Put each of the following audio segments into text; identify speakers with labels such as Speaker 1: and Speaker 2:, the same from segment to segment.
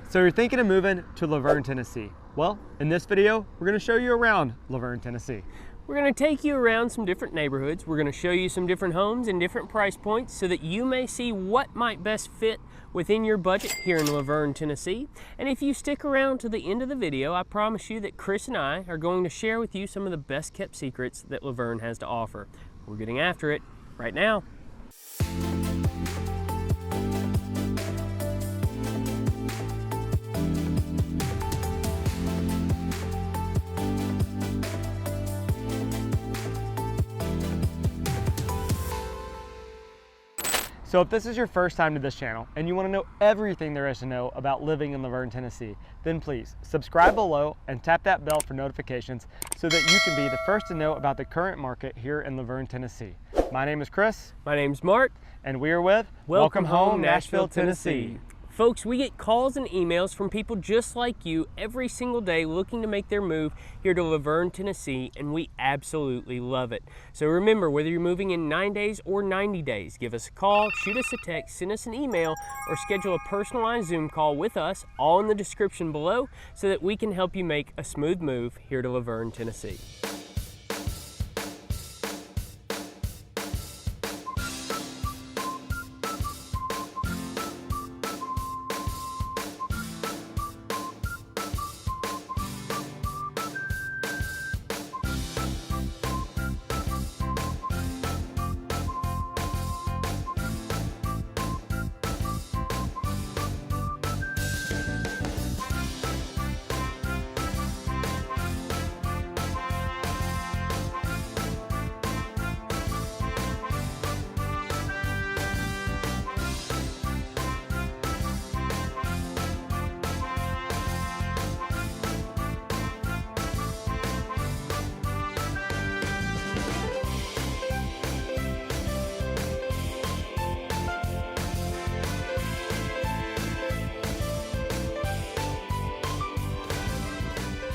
Speaker 1: So you're thinking of moving to Vergne, Tennessee. Well, in this video, we're going to show you around Vergne, Tennessee.
Speaker 2: We're going to take you around some different neighborhoods. We're going to show you some different homes and different price points so that you may see what might best fit within your budget here in Vergne, Tennessee. And if you stick around to the end of the video, I promise you that Chris and I are going to share with you some of the best kept secrets that Vergne has to offer. We're getting after it right now.
Speaker 1: So if this is your first time to this channel and you want to know everything there is to know about living in Vergne, Tennessee, then please subscribe below and tap that bell for notifications so that you can be the first to know about the current market here in Vergne, Tennessee. My name is Chris.
Speaker 2: My name's Mark.
Speaker 1: And we are with
Speaker 2: Welcome Home, Nashville, Tennessee. Folks, we get calls and emails from people just like you every single day looking to make their move here to Vergne, Tennessee, and we absolutely love it. So remember, whether you're moving in 9 days or 90 days, give us a call, shoot us a text, send us an email, or schedule a personalized Zoom call with us, all in the description below, so that we can help you make a smooth move here to Vergne, Tennessee.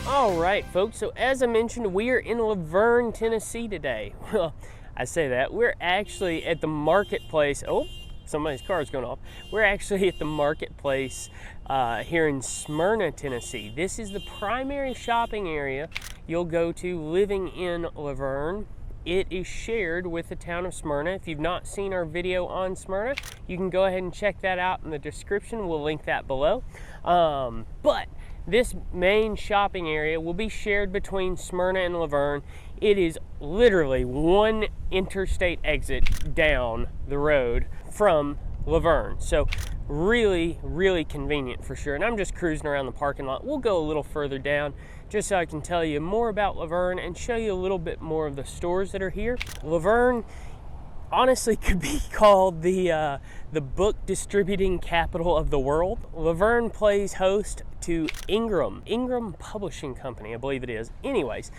Speaker 2: All right, folks, so as I mentioned, we are in Vergne, Tennessee today. Well, I say that. We're actually at the marketplace. Oh, somebody's car is going off. We're actually at the marketplace here in Smyrna, Tennessee. This is the primary shopping area you'll go to living in Vergne. It is shared with the town of Smyrna. If you've not seen our video on Smyrna, you can go ahead and check that out in the description. We'll link that below. But this main shopping area will be shared between Smyrna and Vergne. It is literally one interstate exit down the road from Vergne. So really, really convenient for sure. And I'm just cruising around the parking lot. We'll go a little further down just so I can tell you more about Vergne and show you a little bit more of the stores that are here. Vergne honestly could be called the book distributing capital of the world. Vergne plays host to Ingram Publishing Company, I believe it is. Anyways,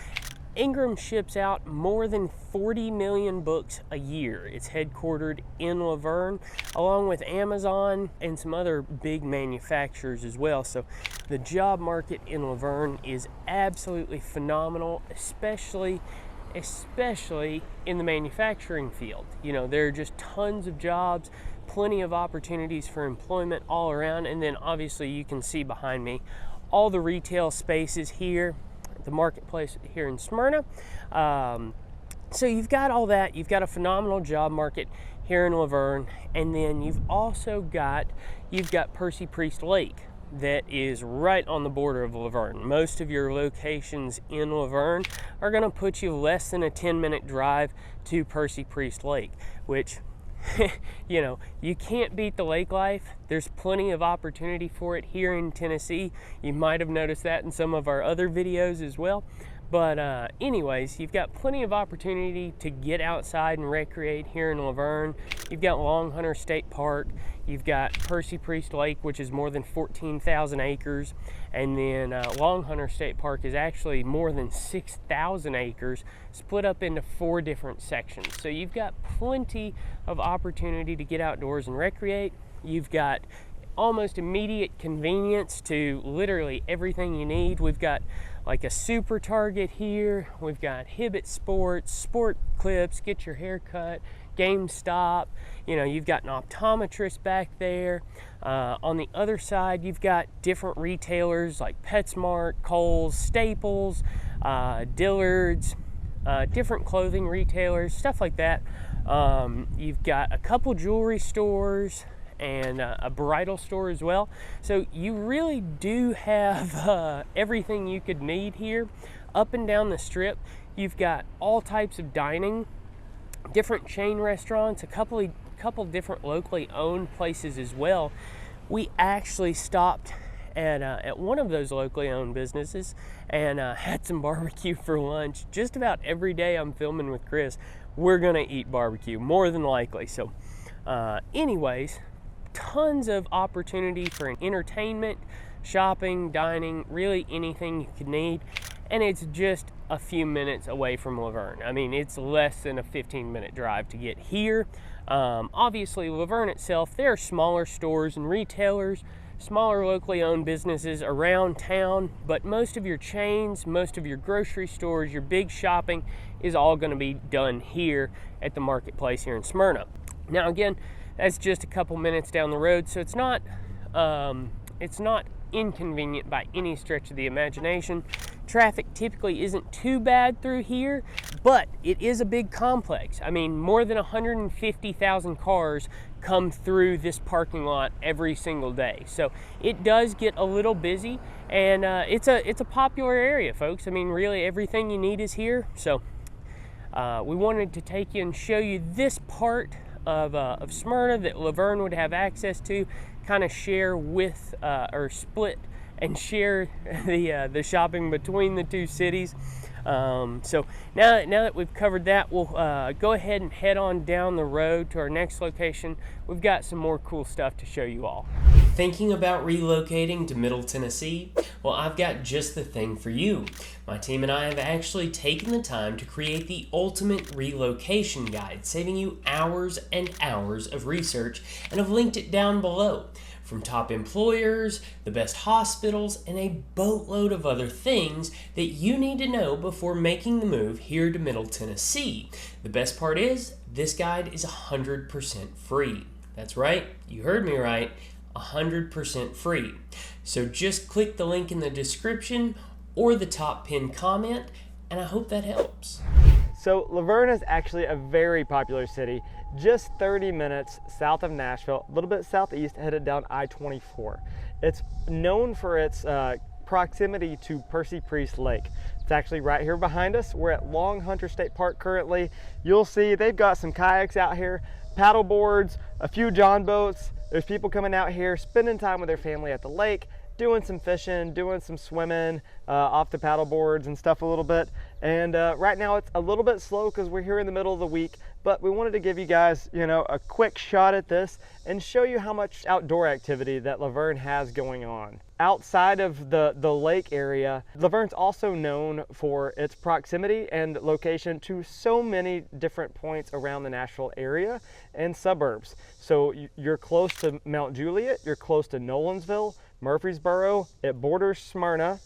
Speaker 2: Ingram ships out more than 40 million books a year. It's headquartered in Vergne, along with Amazon and some other big manufacturers as well. So the job market in Vergne is absolutely phenomenal, especially in the manufacturing field. You know, there are just tons of jobs, plenty of opportunities for employment all around. And then obviously you can see behind me all the retail spaces here, the marketplace here in Smyrna. So you've got all that. You've got a phenomenal job market here in Vergne. And then you've also got Percy Priest Lake that is right on the border of Vergne. Most of your locations in Vergne are going to put you less than a 10-minute drive to Percy Priest Lake, which you know, you can't beat the lake life. There's plenty of opportunity for it here in Tennessee. You might have noticed that in some of our other videos as well. But anyways, you've got plenty of opportunity to get outside and recreate here in Vergne. You've got Long Hunter State Park. You've got Percy Priest Lake, which is more than 14,000 acres. And then Long Hunter State Park is actually more than 6,000 acres, split up into 4 different sections. So you've got plenty of opportunity to get outdoors and recreate. You've got almost immediate convenience to literally everything you need. We've got like a Super Target here. We've got Hibbett Sports, Sport Clips, get your hair cut, GameStop, you know, you've got an optometrist back there. On the other side, you've got different retailers like PetSmart, Kohl's, Staples, Dillard's, different clothing retailers, stuff like that. You've got a couple jewelry stores and a bridal store as well. So you really do have everything you could need here. Up and down the strip, you've got all types of dining, different chain restaurants, a couple different locally owned places as well. We actually stopped at one of those locally owned businesses and had some barbecue for lunch. Just about every day I'm filming with Chris, we're gonna eat barbecue, more than likely. So anyways, tons of opportunity for an entertainment, shopping, dining, really anything you could need. And it's just a few minutes away from Laverne. I mean, it's less than a 15-minute drive to get here. Obviously, Laverne itself, there are smaller stores and retailers, smaller locally owned businesses around town, but most of your chains, most of your grocery stores, your big shopping is all going to be done here at the marketplace here in Smyrna. Now again, that's just a couple minutes down the road, so it's not inconvenient by any stretch of the imagination. Traffic typically isn't too bad through here, but it is a big complex. I mean, more than 150,000 cars come through this parking lot every single day. So it does get a little busy, and it's a popular area, folks. I mean, really everything you need is here. So we wanted to take you and show you this part of Smyrna that Laverne would have access to, kind of share with or split and share the shopping between the two cities. So now that we've covered that, we'll go ahead and head on down the road to our next location. We've got some more cool stuff to show you all. Thinking about relocating to Middle Tennessee? Well, I've got just the thing for you. My team and I have actually taken the time to create the ultimate relocation guide, saving you hours and hours of research, and I've linked it down below. From top employers, the best hospitals, and a boatload of other things that you need to know before making the move here to Middle Tennessee. The best part is, this guide is 100% free. That's right, you heard me right, 100% free. So just click the link in the description or the top pinned comment, and I hope that helps.
Speaker 1: So Laverne is actually a very popular city, just 30 minutes south of Nashville, a little bit southeast, headed down I-24. It's known for its proximity to Percy Priest Lake. It's actually right here behind us. We're at Long Hunter State Park currently. You'll see they've got some kayaks out here, paddle boards, a few john boats. There's people coming out here, spending time with their family at the lake, doing some fishing, doing some swimming off the paddle boards and stuff a little bit. And right now it's a little bit slow because we're here in the middle of the week, but we wanted to give you guys, you know, a quick shot at this and show you how much outdoor activity that Laverne has going on. Outside of the lake area, Laverne's also known for its proximity and location to so many different points around the Nashville area and suburbs. So you're close to Mount Juliet, you're close to Nolensville, Murfreesboro, it borders Smyrna,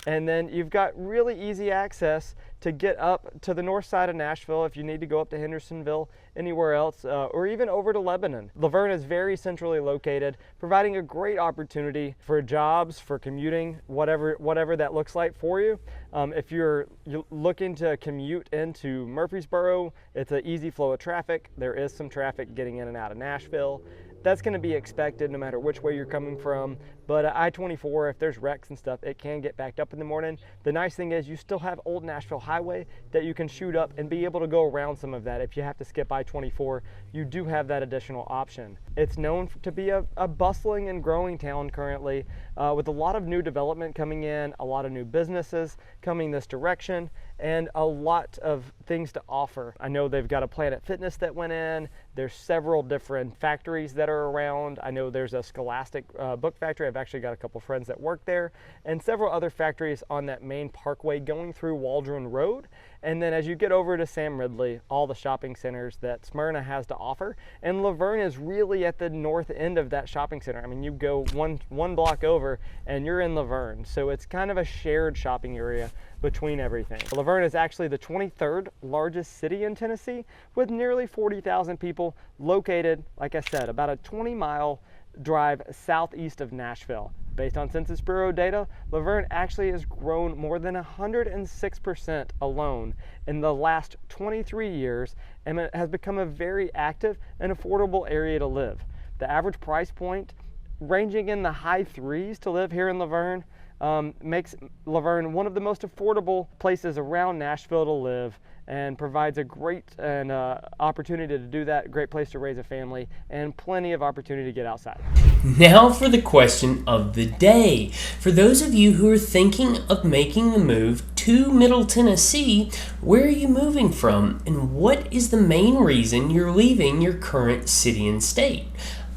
Speaker 1: and then you've got really easy access to get up to the north side of Nashville if you need to go up to Hendersonville, anywhere else, or even over to Lebanon. Laverne is very centrally located, providing a great opportunity for jobs, for commuting, whatever that looks like for you. If you're looking to commute into Murfreesboro, it's an easy flow of traffic. There is some traffic getting in and out of Nashville. That's going to be expected no matter which way you're coming from, but I-24, if there's wrecks and stuff, it can get backed up in the morning. The nice thing is you still have Old Nashville Highway that you can shoot up and be able to go around some of that. If you have to skip I-24, you do have that additional option. It's known to be a bustling and growing town currently, with a lot of new development coming in, a lot of new businesses coming this direction, and a lot of things to offer. I know they've got a Planet Fitness that went in. There's several different factories that are around. I know there's a Scholastic book factory. I've actually got a couple friends that work there, and several other factories on that main parkway going through Waldron Road. And then as you get over to Sam Ridley, all the shopping centers that Smyrna has to offer. And La Vergne is really at the north end of that shopping center. I mean, you go one block over and you're in La Vergne. So it's kind of a shared shopping area between everything. La Vergne is actually the 23rd largest city in Tennessee with nearly 40,000 people, located, like I said, about a 20-mile drive southeast of Nashville. Based on Census Bureau data, La Vergne actually has grown more than 106% alone in the last 23 years, and it has become a very active and affordable area to live. The average price point ranging in the high threes to live here in La Vergne makes La Vergne one of the most affordable places around Nashville to live, and provides a great opportunity to do that, great place to raise a family, and plenty of opportunity to get outside.
Speaker 2: Now for the question of the day. For those of you who are thinking of making the move to Middle Tennessee, where are you moving from, and what is the main reason you're leaving your current city and state?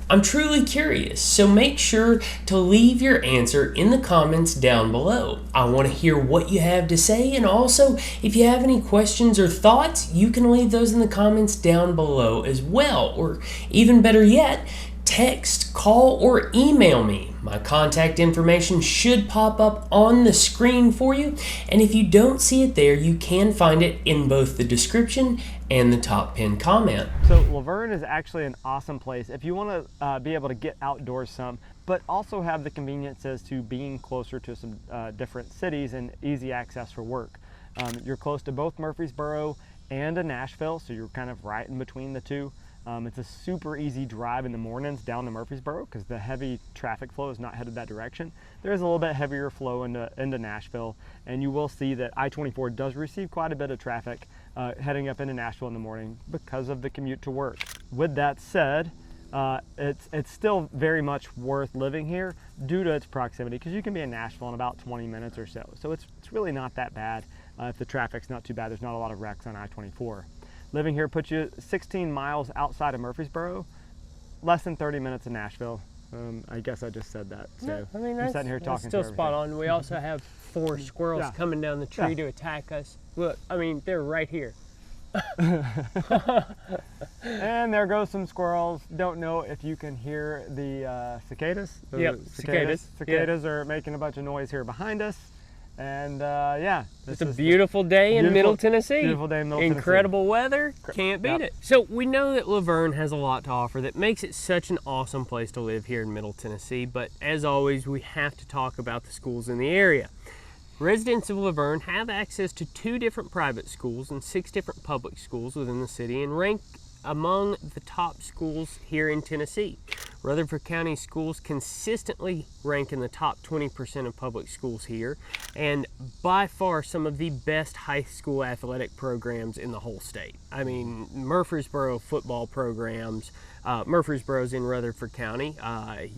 Speaker 2: I'm truly curious, so make sure to leave your answer in the comments down below. I want to hear what you have to say, and also if you have any questions or thoughts, you can leave those in the comments down below as well, or even better yet, text, call, or email me. My contact information should pop up on the screen for you, and if you don't see it there, you can find it in both the description and the top pinned comment.
Speaker 1: So La Vergne is actually an awesome place if you want to be able to get outdoors some, but also have the conveniences to being closer to some different cities and easy access for work. You're close to both Murfreesboro and to Nashville, so you're kind of right in between the two. It's a super easy drive in the mornings down to Murfreesboro because the heavy traffic flow is not headed that direction. There is a little bit heavier flow into Nashville, and you will see that I-24 does receive quite a bit of traffic heading up into Nashville in the morning because of the commute to work. With that said, it's still very much worth living here due to its proximity, because you can be in Nashville in about 20 minutes or so. So it's really not that bad if the traffic's not too bad. There's not a lot of wrecks on I-24. Living here puts you 16 miles outside of Murfreesboro, less than 30 minutes in Nashville. I guess I just said that. So
Speaker 2: yeah, I mean,
Speaker 1: I'm sitting here talking
Speaker 2: still
Speaker 1: to
Speaker 2: spot on. We also have 4 squirrels coming down the tree to attack us. Look, I mean, they're right here.
Speaker 1: And there goes some squirrels. Don't know if you can hear the cicadas.
Speaker 2: Yep, cicadas.
Speaker 1: Cicadas are making a bunch of noise here behind us. And yeah,
Speaker 2: it's a beautiful day in Middle Tennessee.
Speaker 1: Beautiful day in Middle Tennessee.
Speaker 2: Incredible weather, can't beat it. So we know that La Vergne has a lot to offer that makes it such an awesome place to live here in Middle Tennessee, but as always, we have to talk about the schools in the area. Residents of La Vergne have access to 2 different private schools and 6 different public schools within the city, and rank among the top schools here in Tennessee. Rutherford County schools consistently rank in the top 20% of public schools here, and by far some of the best high school athletic programs in the whole state. I mean, Murfreesboro football programs, Murfreesboro's in Rutherford County.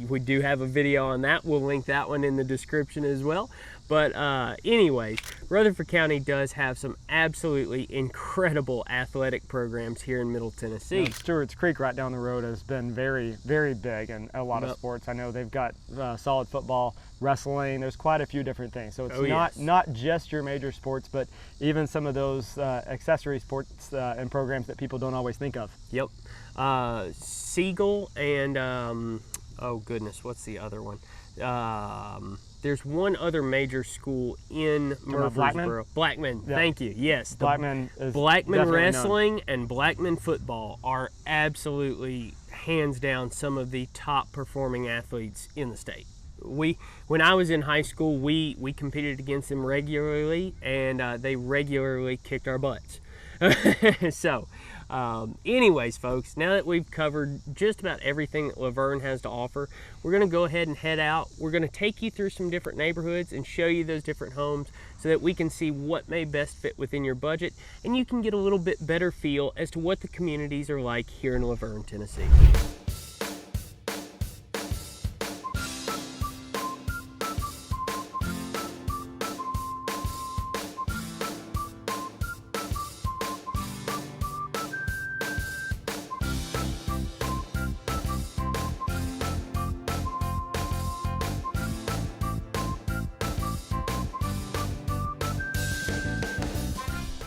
Speaker 2: We do have a video on that. We'll link that one in the description as well. But anyways, Rutherford County does have some absolutely incredible athletic programs here in Middle Tennessee.
Speaker 1: Stewart's Creek right down the road has been very, very big in a lot of sports. I know they've got solid football, wrestling. There's quite a few different things. So it's not just your major sports, but even some of those accessory sports and programs that people don't always think of.
Speaker 2: Yep. Siegel and, oh goodness, what's the other one? There's one other major school in Murfreesboro. Blackman,
Speaker 1: yeah.
Speaker 2: Thank you. Yes.
Speaker 1: Blackman is
Speaker 2: Blackman wrestling and Blackman football are absolutely, hands down, some of the top performing athletes in the state. When I was in high school, we competed against them regularly, and they regularly kicked our butts. So, anyways, folks, now that we've covered just about everything that La Vergne has to offer, we're going to go ahead and head out. We're going to take you through some different neighborhoods and show you those different homes so that we can see what may best fit within your budget, and you can get a little bit better feel as to what the communities are like here in La Vergne, Tennessee.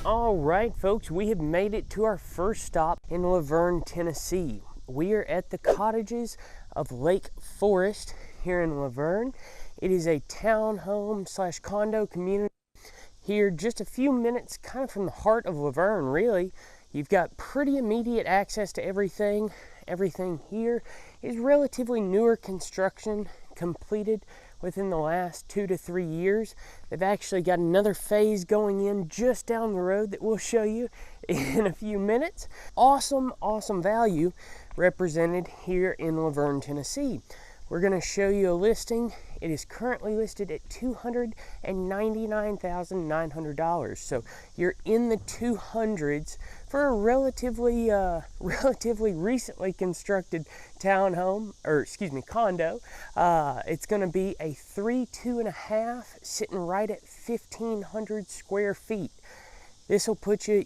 Speaker 2: All right, folks, we have made it to our first stop in Laverne, Tennessee. We are at the cottages of Lake Forest here in Laverne. It is a townhome slash condo community here just a few minutes kind of from the heart of Laverne, really. You've got pretty immediate access to everything. Everything here is relatively newer construction, completed within the last 2 to 3 years. They've actually got another phase going in just down the road that we'll show you in a few minutes. Awesome value represented here in Laverne, Tennessee. We're going to show you a listing. It is currently listed at $299,900. So you're in the 200s for a relatively recently constructed townhome, or excuse me, condo. It's going to be a 2.5, sitting right at 1,500 square feet. This will put you,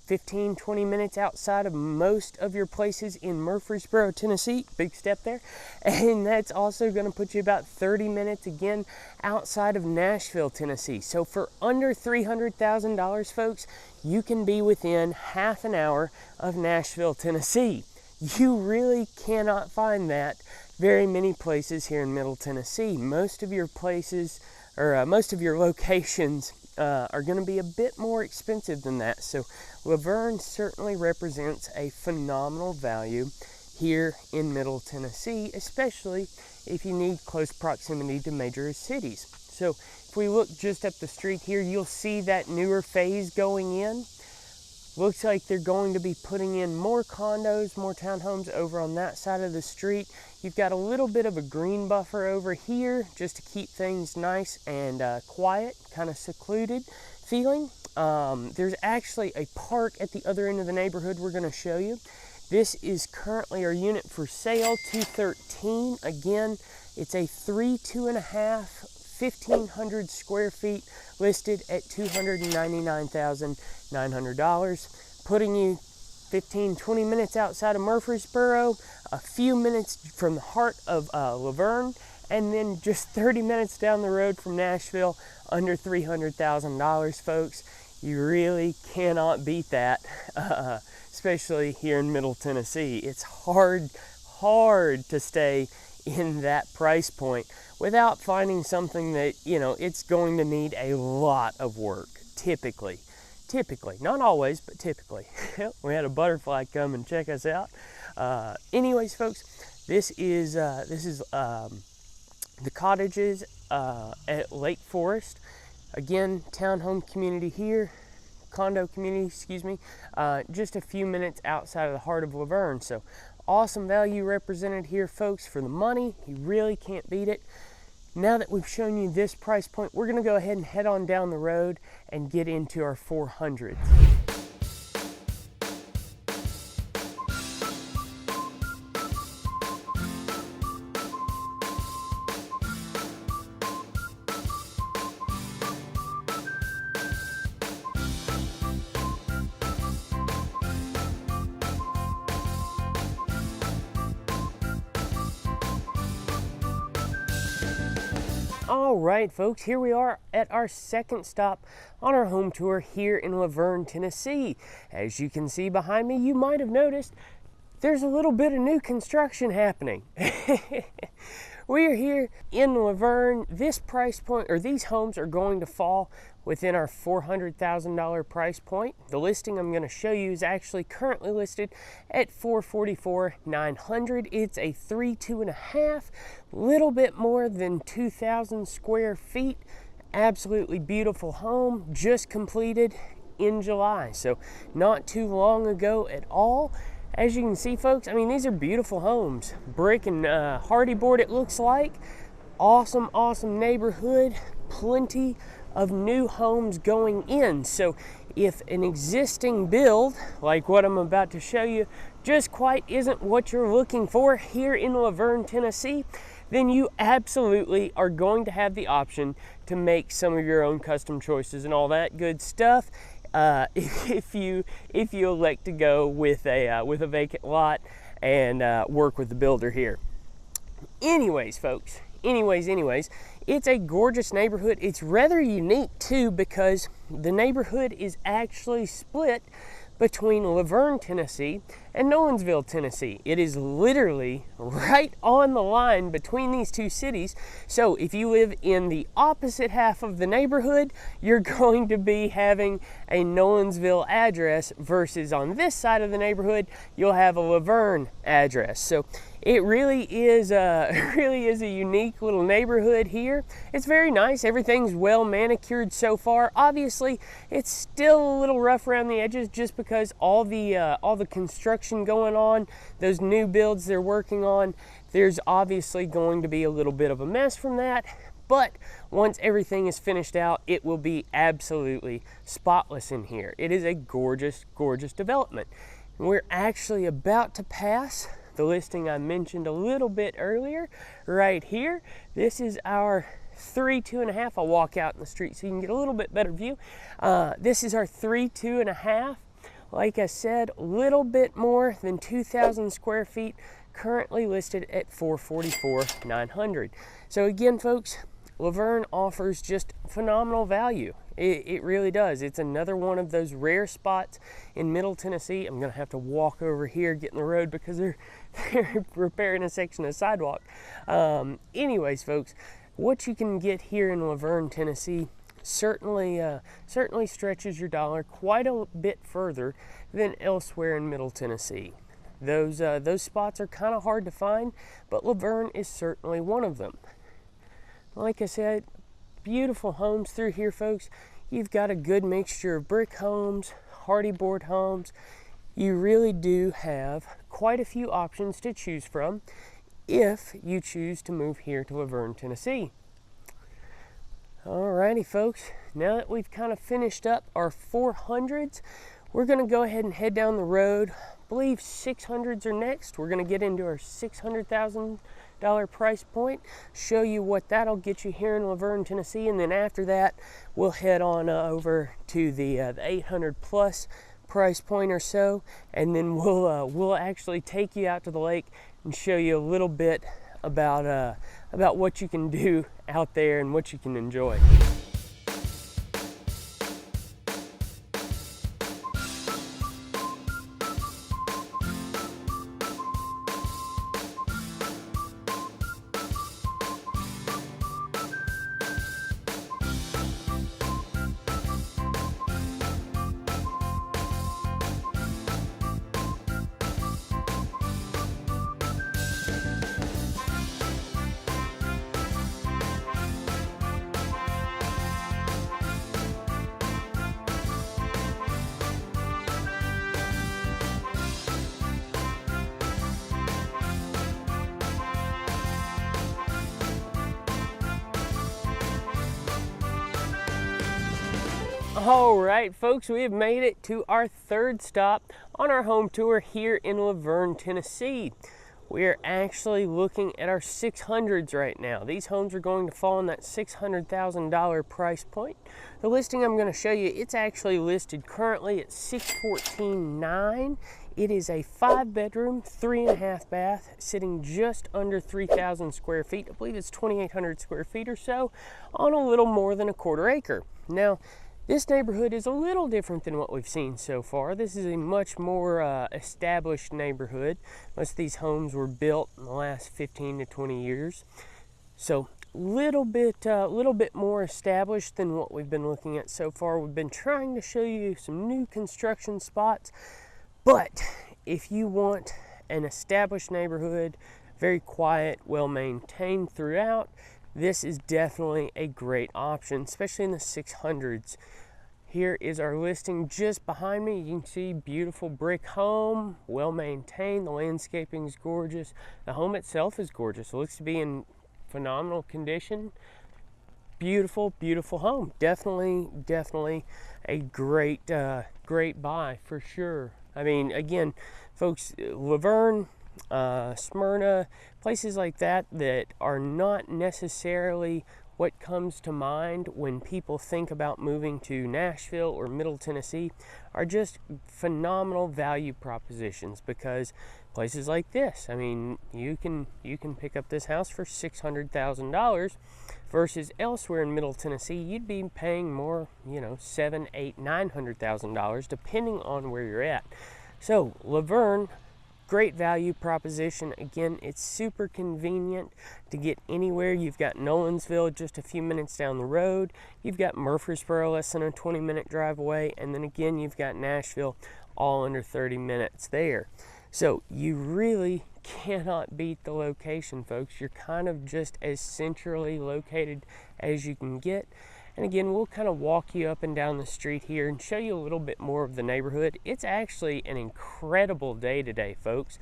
Speaker 2: 15-20 minutes outside of most of your places in Murfreesboro, Tennessee. Big step there. And that's also going to put you about 30 minutes again outside of Nashville, Tennessee. So for under $300,000, folks, you can be within half an hour of Nashville, Tennessee. You really cannot find that very many places here in Middle Tennessee. Most of your places, or most of your locations, are going to be a bit more expensive than that. So Laverne certainly represents a phenomenal value here in Middle Tennessee, especially if you need close proximity to major cities. So if we look just up the street here, you'll see that newer phase going in. Looks like they're going to be putting in more condos, more townhomes over on that side of the street. You've got a little bit of a green buffer over here just to keep things nice and quiet, kind of secluded feeling. There's actually a park at the other end of the neighborhood we're going to show you. This is currently our unit for sale, 213. Again, it's a 2.5, 1,500 square feet, listed at $299,900, putting you 15-20 minutes outside of Murfreesboro, a few minutes from the heart of Laverne, and then just 30 minutes down the road from Nashville, under $300,000, folks. You really cannot beat that, especially here in Middle Tennessee. It's hard to stay in that price point without finding something that, it's going to need a lot of work, typically, not always, but typically. We had a butterfly come and check us out. Anyways, folks, this is the cottages at Lake Forest. Again, townhome community here, condo community, excuse me, just a few minutes outside of the heart of Laverne. So awesome value represented here, folks, for the money. You really can't beat it. Now that we've shown you this price point, we're going to go ahead and head on down the road and get into our 400s. All right, folks, here we are at our second stop on our home tour here in Laverne, Tennessee. As you can see behind me, you might have noticed there's a little bit of new construction happening. We are here in Laverne. This price point, or these homes, are going to fall within our $400,000 price point. The listing I'm going to show you is actually currently listed at $444,900. It's a 2.5, little bit more than 2,000 square feet. Absolutely beautiful home, just completed in July, so not too long ago at all. As you can see, folks, I mean, these are beautiful homes. Brick and hardy board, it looks like. Awesome neighborhood. Plenty of new homes going in. So if an existing build, like what I'm about to show you, just quite isn't what you're looking for here in Laverne, Tennessee, then you absolutely are going to have the option to make some of your own custom choices and all that good stuff. If you elect to go with a vacant lot and work with the builder here. Anyways, folks, anyways, it's a gorgeous neighborhood. It's rather unique too because the neighborhood is actually split between Laverne, Tennessee and Nolensville, Tennessee. It is literally right on the line between these two cities. So if you live in the opposite half of the neighborhood, you're going to be having a Nolensville address versus on this side of the neighborhood, you'll have a Laverne address. So it really is a unique little neighborhood here. It's very nice. Everything's well manicured so far. Obviously, it's still a little rough around the edges just because all the construction going on, those new builds they're working on, there's obviously going to be a little bit of a mess from that. But once everything is finished out, it will be absolutely spotless in here. It is a gorgeous, gorgeous development. And we're actually about to pass the listing I mentioned a little bit earlier right here. This is our 3.5. I'll walk out in the street so you can get a little bit better view. This is our 3.5. Like I said, a little bit more than 2,000 square feet, currently listed at $444,900. So again, folks, Laverne offers just phenomenal value. It really does. It's another one of those rare spots in Middle Tennessee. I'm gonna have to walk over here, get in the road because they're repairing a section of sidewalk. Anyways, folks, what you can get here in Laverne, Tennessee certainly stretches your dollar quite a bit further than elsewhere in Middle Tennessee. Those spots are kind of hard to find, but Laverne is certainly one of them. Like I said, beautiful homes through here, folks. You've got a good mixture of brick homes, hardy board homes. You really do have quite a few options to choose from if you choose to move here to Laverne, Tennessee. Alrighty, folks, now that we've kind of finished up our 400s, we're going to go ahead and head down the road. I believe 600s are next. We're going to get into our $600,000 price point, show you what that'll get you here in Laverne, Tennessee, and then after that we'll head on over to the 800 plus price point or so, and then we'll actually take you out to the lake and show you a little bit about what you can do out there and what you can enjoy. All right, folks, we have made it to our third stop on our home tour here in Laverne, Tennessee. We are actually looking at our 600s right now. These homes are going to fall in that $600,000 price point. The listing I'm going to show you, it's actually listed currently at $614,900. It is a 5-bedroom, 3.5 bath, sitting just under 3,000 square feet. I believe it's 2,800 square feet or so on a little more than a quarter acre. Now, this neighborhood is a little different than what we've seen so far. This is a much more established neighborhood. Most of these homes were built in the last 15 to 20 years. So little bit more established than what we've been looking at so far. We've been trying to show you some new construction spots, but if you want an established neighborhood, very quiet, well maintained throughout, this is definitely a great option, especially in the 600s. Here is our listing just behind me. You can see beautiful brick home, well maintained. The landscaping is gorgeous. The home itself is gorgeous. It looks to be in phenomenal condition. Beautiful, beautiful home. Definitely a great buy for sure. I mean, again, folks, Laverne, Smyrna, places like that are not necessarily what comes to mind when people think about moving to Nashville or Middle Tennessee, are just phenomenal value propositions because places like this. I mean, you can pick up this house for $600,000 versus elsewhere in Middle Tennessee, you'd be paying more, $700,000, $800,000, $900,000 depending on where you're at. So Laverne, great value proposition. Again, it's super convenient to get anywhere. You've got Nolensville just a few minutes down the road. You've got Murfreesboro less than a 20-minute drive away. And then again, you've got Nashville all under 30 minutes there. So you really cannot beat the location, folks. You're kind of just as centrally located as you can get. And again, we'll kind of walk you up and down the street here and show you a little bit more of the neighborhood. It's actually an incredible day today, folks.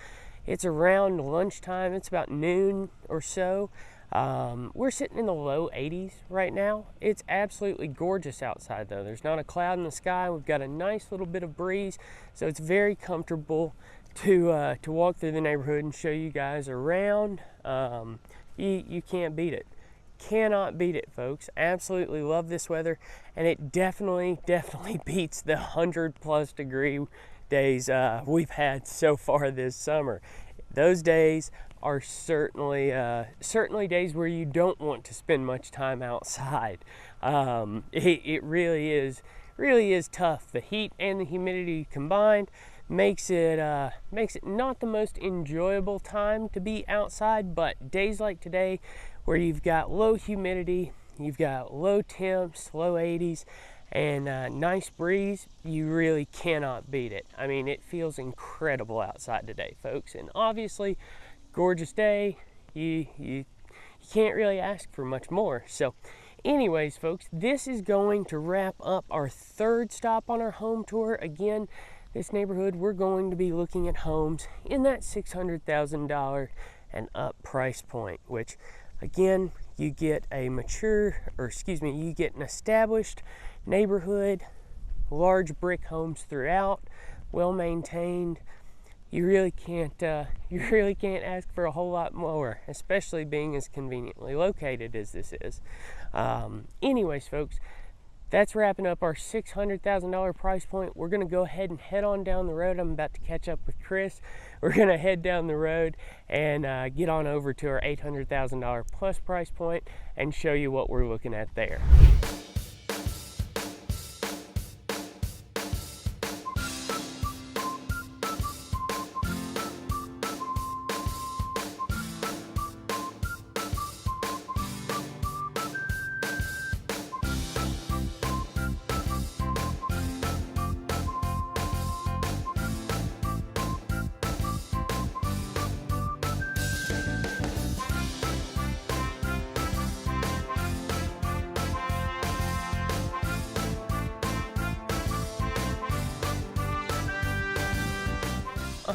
Speaker 2: It's around lunchtime. It's about noon or so. We're sitting in the low 80s right now. It's absolutely gorgeous outside, though. There's not a cloud in the sky. We've got a nice little bit of breeze, so it's very comfortable to walk through the neighborhood and show you guys around. You can't beat it. Cannot beat it, folks. Absolutely love this weather, and it definitely beats the 100+ degree days we've had so far this summer. Those days are certainly days where you don't want to spend much time outside. It really is tough. The heat and the humidity combined makes it not the most enjoyable time to be outside, but days like today where you've got low humidity, you've got low temps, low 80s, and nice breeze, you really cannot beat it. I mean, it feels incredible outside today, folks, and obviously gorgeous day. You can't really ask for much more. So anyways, folks, this is going to wrap up our third stop on our home tour. Again, this neighborhood, we're going to be looking at homes in that $600,000 and up price point, which again, you get an established neighborhood, large brick homes throughout, well maintained. You really can't ask for a whole lot more, especially being as conveniently located as this is. Anyways, folks, that's wrapping up our $600,000 price point. We're going to go ahead and head on down the road. I'm about to catch up with Chris. We're going to head down the road and get on over to our $800,000 plus price point and show you what we're looking at there.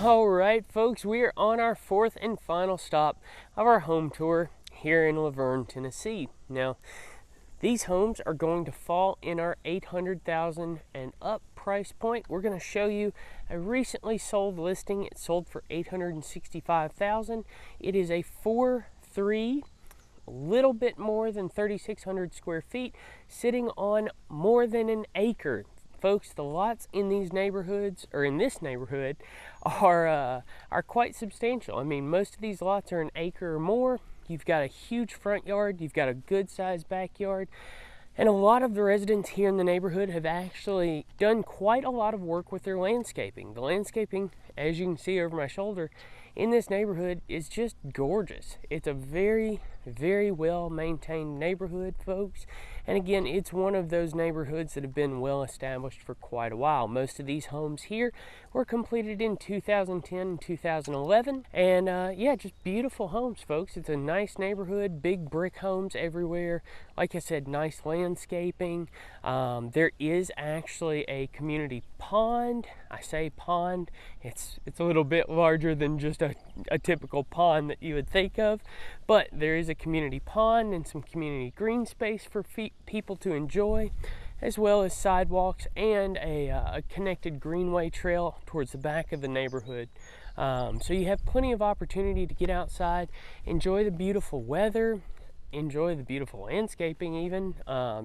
Speaker 2: All right, folks, we are on our fourth and final stop of our home tour here in Laverne, Tennessee. Now, these homes are going to fall in our $800,000 and up price point. We're going to show you a recently sold listing. It sold for $865,000. It is a 4-3, a little bit more than 3,600 square feet, sitting on more than an acre. Folks, the lots in these neighborhoods, or in this neighborhood, are quite substantial. I mean, most of these lots are an acre or more. You've got a huge front yard, you've got a good sized backyard, and a lot of the residents here in the neighborhood have actually done quite a lot of work with their landscaping. The landscaping, as you can see over my shoulder, in this neighborhood is just gorgeous. It's a very, very well maintained neighborhood, folks. And again, it's one of those neighborhoods that have been well established for quite a while. Most of these homes here were completed in 2010 and 2011. And yeah, just beautiful homes, folks. It's a nice neighborhood, big brick homes everywhere. Like I said, nice landscaping. There is actually a community pond. I say pond, it's a little bit larger than just a typical pond that you would think of, but there is a community pond and some community green space for people to enjoy, as well as sidewalks and a connected greenway trail towards the back of the neighborhood. So you have plenty of opportunity to get outside, enjoy the beautiful weather, enjoy the beautiful landscaping even.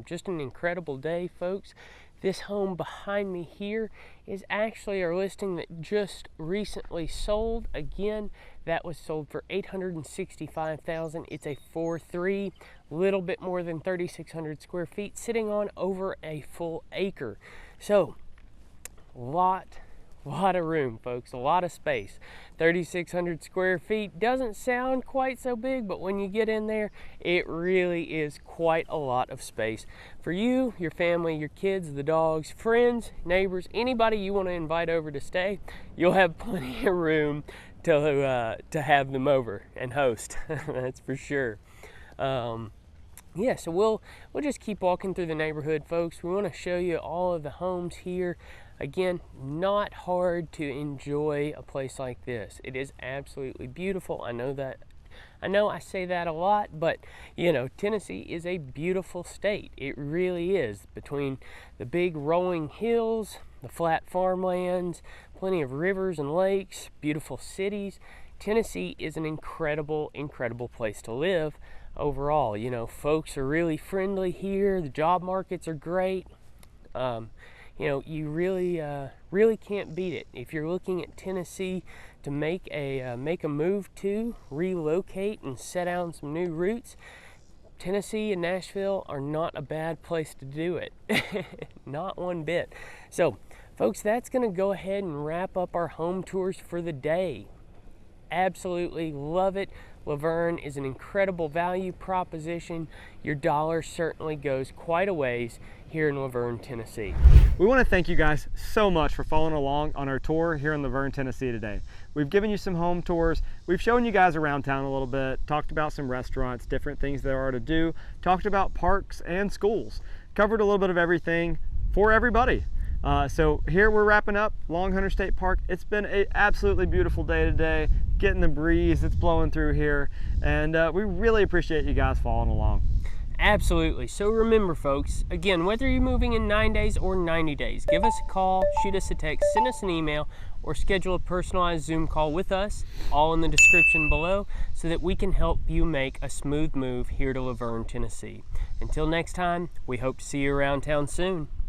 Speaker 2: Just an incredible day, folks. This home behind me here is actually our listing that just recently sold. Again, that was sold for $865,000. It's a 4.3, little bit more than 3,600 square feet, sitting on over a full acre. So, lot of room, folks, a lot of space. 3,600 square feet doesn't sound quite so big, but when you get in there, it really is quite a lot of space for you, your family, your kids, the dogs, friends, neighbors, anybody you want to invite over to stay. You'll have plenty of room to have them over and host. That's for sure. Yeah, so we'll just keep walking through the neighborhood, folks. We want to show you all of the homes here. Again, not hard to enjoy a place like this. It is absolutely beautiful. I know I say that a lot, but you know, Tennessee is a beautiful state. It really is. Between the big rolling hills, the flat farmlands, plenty of rivers and lakes, beautiful cities. Tennessee is an incredible place to live overall. You know, folks are really friendly here. The job markets are great. You know, you really can't beat it. If you're looking at Tennessee to make a move to, relocate and set down some new roots, Tennessee and Nashville are not a bad place to do it. Not one bit. So, folks, that's going to go ahead and wrap up our home tours for the day. Absolutely love it. Laverne is an incredible value proposition. Your dollar certainly goes quite a ways here in Laverne, Tennessee.
Speaker 1: We want to thank you guys so much for following along on our tour here in Laverne, Tennessee today. We've given you some home tours. We've shown you guys around town a little bit, talked about some restaurants, different things there are to do, talked about parks and schools, covered a little bit of everything for everybody. So here we're wrapping up Long Hunter State Park. It's been an absolutely beautiful day today, getting the breeze that's blowing through here, and we really appreciate you guys following along.
Speaker 2: Absolutely. So remember, folks, again, whether you're moving in 9 days or 90 days, give us a call, shoot us a text, send us an email, or schedule a personalized Zoom call with us, all in the description below, so that we can help you make a smooth move here to Laverne, Tennessee. Until next time, we hope to see you around town soon.